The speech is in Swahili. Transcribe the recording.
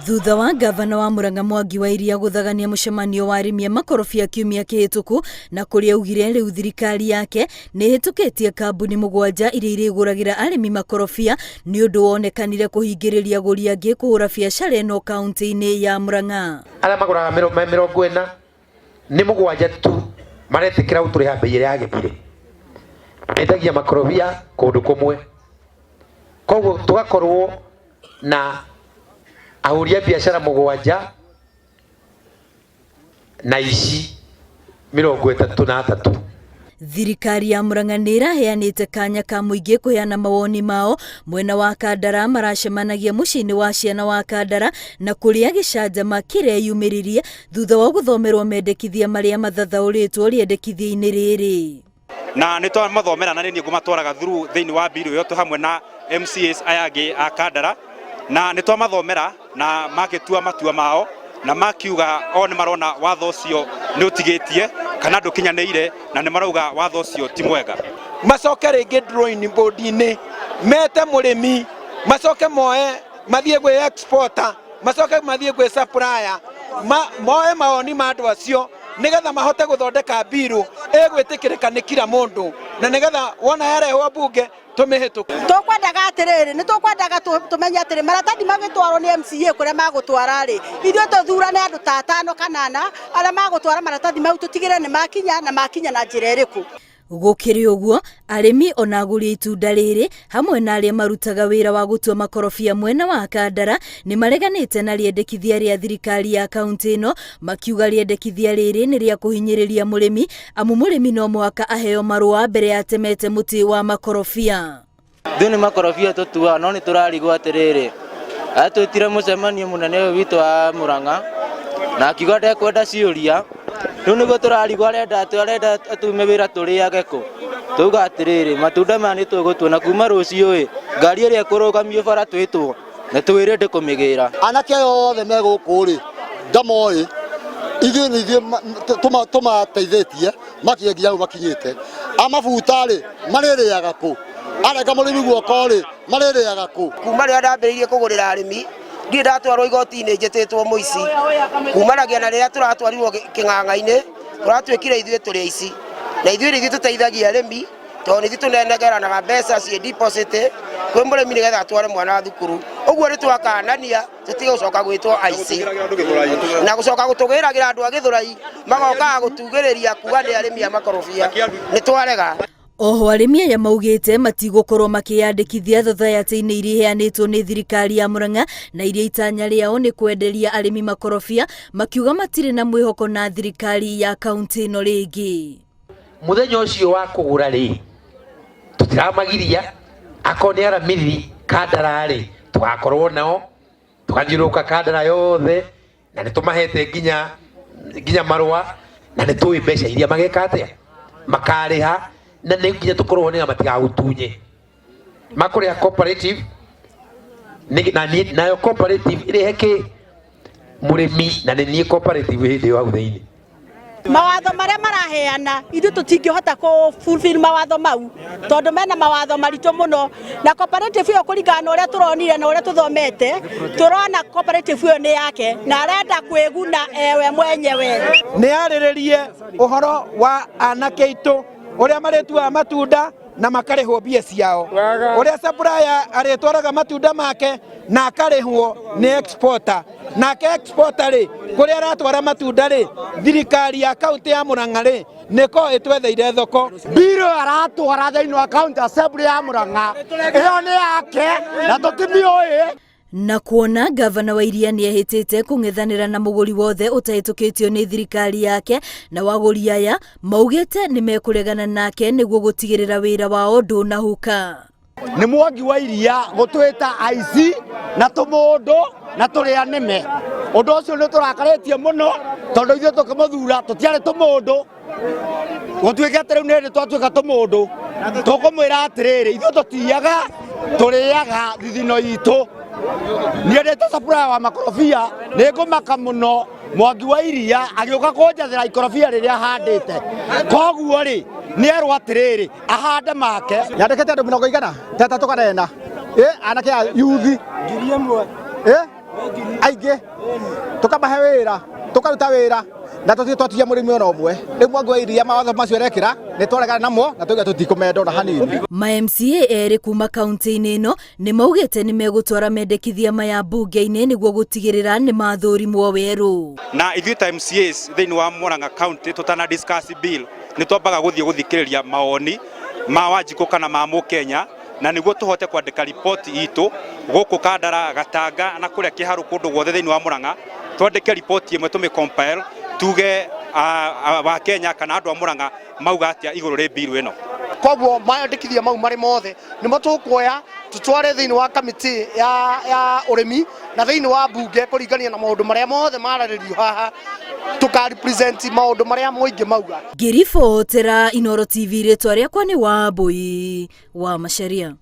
Thutha wa gavana wa Murang'a Mwangi wa Iria guthagania mucemanio wa arimi a makorobia kiumia kihituku na kuria augire riu thirikari yake ni hitukitie kambuni 7 iria iriguragira arimi makorobia ni undu wonekanire kuhingiriria aguri angi kuhura biacara ino kaunti-ini ya Murang'a. Ala maguraga 40 ni 7 tu maretikira uturiha bei iria yagithire endagia makorobia kundu kumwe, koguo tugakorwo na ahuria biashara 7 na ici 33. Thirikari ya Murang'a ni iraheanite kanya ka muingi kuheana mawoni mao mwena wa Kandara maracemanagia muciini wa ciana wa Kandara na kuria gicanjama kireyumiririe thutha wa guthomerwo mendekithia maria mathathauritwo riendekithia-ini riri. Na ni twa mathomera na ni ngumatwaraga through thiini wa biru yo tu hamwe na MCAs ayagi a Kandara na ni twa mathomera na makitua matua mao na makiuga o ni marona watho ucio ni utigitie kana ndukinyaneire na ni marauga watho ucio ti mwega. Macoke ringi drawing board ini mete murimi macoke moe mathie gwe exporter macoke mathie gwe supplier moe maoni ma andu acio nigetha mahote guthondeka biru egwitikirika ni kila mundu na nigetha wona yarehwo bunge tumihituku. Tukwendaga atiriri ni tukwendaga tumenye atiri maratathi magitwarwo ni MCA kuria magutwara ri ithuĩ tuthurane andu ta 5 kana 4 aria magutwara maratathi mau tutigire ni makinya na njira iriku. Gukiri uguo arimi ona aguri itunda riri hamwe na aria marutaga wira wa gutua makorobia mwena wa Kandara ni mareganite na riendekithia ria thirikari ya kaunti ino makiuga riendekithia riri ni ria kuhinyiriria murimi amu murimi no mwaka aheo marua mbere ya temete muti wa makorobia. Thini makorobia tutua no ni turarigwo atiriri atwitire mucemanio munene witu wa Murang'a na akiuga ndekwenda ciuria riu niguo turarigwo arenda atume wira turiage ku tuga atiriri matunda maya ni tugutua kuma ruciu ngari iria ikurugamio bara twitwo na twire ndi kumigira anake yothe me guku ri ndamoi ithuĩ tumateithĩtie makiengia au makinyĩte amabuta ri marĩrĩaga ku areka mũrĩmi guoko ri marĩrĩaga ku kuma rĩrĩa ndambĩrĩirie kũgũrĩra arĩmi ndirĩ ndatwarwo igoti-inĩ njĩtĩtwo mũici kumanagia na rĩrĩa tũratwarirwo kĩng'ang'a-inĩ tũratwĩkire ithuĩ tũrĩ aici na ithuĩ tũteithagia arĩmi tondũ nĩ tũnenegeranaga mbeca ciĩ deposit kwĩ mũrĩmi nĩgetha atware mwana thukuru ũguo nĩ twakanania tũtige gũcoka gwĩtwo aici na gũcoka gũtũgĩragĩra andũ a Gĩthũrai magokaga gũtugĩrĩria kuga nĩ arĩmi a makorobia nĩ twarega. Oho arimi aya maugite matigukorwo makiyandikithia society-ini iria iheanitwo ni thirikari ya Murang'a na iria itanya riao ni kwenderia arimi makorobia makiuga matire na mwihoko na thirikari ya kaunti ino ringi. Muthenya ucio wa kugura ri tutiramagiria akoni aramithi Kandara ri tugakorwo nao tukanjiruka Kandara yothe na nitumahete nginya marua na nitui mbeca iria mageka atia makariha na nginya tukorwo ni matigagutunye makuria cooperative nayo cooperative iri heke murimi na ni cooperative hindi wa thĩinĩ mawatho maria maraheana ithu tutingihota ku fulfill mawatho mau tondu mena mawatho maritu muno na cooperative yo kuringana na uria turonire na uria tuthomete turona cooperative yo ni yake na arenda kwiguna ewe mwenyewe ni arĩrĩrie uhoro wa anake itu uria maretua matunda na makarihwo mbia ciao uria supplier aretwaraga matunda make na akarihwo ni exporter nake exporter ri kuria aratwara matunda ri thirikari ya kaunti ya Murang'a ri niko itwetheire thoko biru aratwara thĩinĩ wa county assembly ya Murang'a iyo ni yake na tutimioi. Na kuona gavana wa Iria ni ehitite kung'ethanira na muguri wothe utahitukitio ni thirikari yake na waguri aya maugite ni mekuregana nake niguo gutigirira wira wao ndunahuka. Ni Mwangi wa Iria gutwita aici na tumundu na turi anime undu ucio ni turakaritie muno tondu ithuĩ tukimuthura tutiari tumundu gutwika atiriu ni twatuika tumundu tukumwira atiriri ithuĩ tutiaga turiaga thithino itu niendete supplier wa makorobia ni ngumaka muno Mwangi wa Iria agioka kunjathira ikorobia riria handite koguo ri ni erwo atiriri ahande make yandikite andu 30 teta tukanena anake a youth ngiri ĩmwe aingi ingĩ tukamahe wĩra tukaruta wĩra na tũtituatia mũrĩmi ona ũmwe rĩu mwangu iria mawatho macio rekĩra nĩ twaregana namo na tuge tũtikũmenda ona hanini. Ma MCA erĩ kuma kaunti-inĩ ĩno nĩ maugĩte nĩ megũtwara mendekithia maya mbunge-inĩ nĩguo gũtigĩrĩra nĩ mathũrimwo werũ. Na ithuĩ ta MCAs thĩinĩ wa Murang'a County tutana discuss bill nĩ twambaga gũthikĩrĩria mawoni ma Wanjikũ kana ma Mũkenya na nĩguo tũhote kwandĩka ripoti itũ gũkũ Kandara, Gatanga na kũrĩa Kĩharũ kũndũ guothe thĩinĩ wa Murang'a twandĩke ripoti ĩmwe tũmĩ-compile tuge wa Kenya kana andũ a Murang'a mauga atĩa igũrũ rĩ bill ĩno. Koguo maandĩkithia mau marĩ mothe nĩmo tũkuoya tũtware thĩinĩ wa kamĩtĩ ya ũrĩmi na thĩinĩ wa mbunge kũringania na maũndũ marĩa mothe mararĩrio haha tuka-represent maũndũ marĩa mũingĩ mauga. Ngĩribotera Inooro TV, rĩtwa rĩakwa nĩ Wambui wa Macharia.